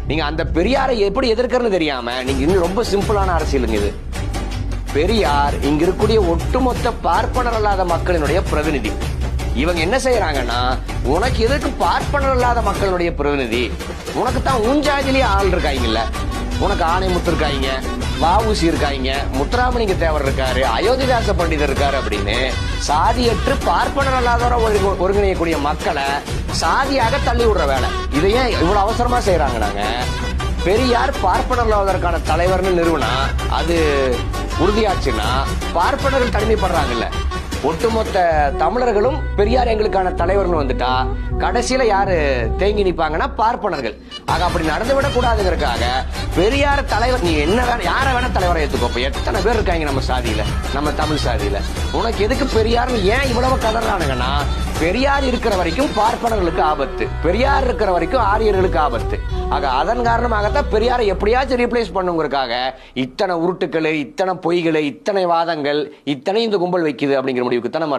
நீங்க அந்த பெரியாரை எப்படி எதிர்க்கிறன்னு தெரியாம நீங்க இன்னும் ரொம்ப சிம்பிளான அரசியலுங்க இது. பெரியார் இங்க இருக்கக்கூடிய ஒட்டுமொத்த பார்ப்பனர் அல்லாத மக்களினுடைய பிரதிநிதி. இவங்க என்ன செய்யறாங்கன்னா, உனக்கு எதுக்கு பார்ப்பனர் இல்லாத மக்களுடைய பிரதிநிதி, உனக்கு தான் ஊஞ்சாதிலேயே ஆள் இருக்காங்கல்ல, உனக்கு ஆணைமுத்து இருக்காங்க, வஉசி இருக்காங்க, முத்துராமலிங்க தேவர் இருக்காரு, அயோத்திதாச பண்டிதர் இருக்காரு அப்படின்னு சாதியற்று பார்ப்பனர் அல்லாதவரை ஒருங்கிணையக்கூடிய மக்களை சாதியாக தள்ளி விடுற வேலை. இதை ஏன் இவ்வளவு அவசரமா செய்யறாங்க? நாங்க பெரியார் பார்ப்பனர் இல்லாததற்கான தலைவர்னு நிறுவனா அது உறுதியாச்சுன்னா பார்ப்பனர்கள் தனிமைப்படுறாங்கல்ல. ஒட்டுமொத்த தமிழர்களும் பெரியார் எங்களுக்கான தலைவர்னு வந்துட்டா கடைசியில யாரு தேங்கி நிப்பாங்கன்னா பார்ப்பனர்கள். ஆக அப்படி நடந்துவிடக் கூடாதுங்கிறதுக்காக பெரியார் தலைவர், நீ என்ன வேணா யாரை வேணா தலைவரை ஏத்துக்கோ. இப்ப எத்தனை பேர் இருக்காங்க நம்ம சாதியில, நம்ம தமிழ் சாதியில, உனக்கு எதுக்கு பெரியார்னு ஏன் இவ்வளவு கதறானுங்கன்னா, பெரியார் இருக்கிற வரைக்கும் பார்ப்பனர்களுக்கு ஆபத்து, பெரியார் இருக்கிற வரைக்கும் ஆரியர்களுக்கு ஆபத்து. ஆக அதன் காரணமாகத்தான் பெரியாரை எப்படியாச்சும் ரீப்ளேஸ் பண்ணுங்கிறதுக்காக இத்தனை உருட்டுக்கள், இத்தனை பொய்கள், இத்தனை வாதங்கள், இத்தனை இந்த கும்பல் வைக்குது அப்படிங்கிற முடிவுக்கு தான் நம்ம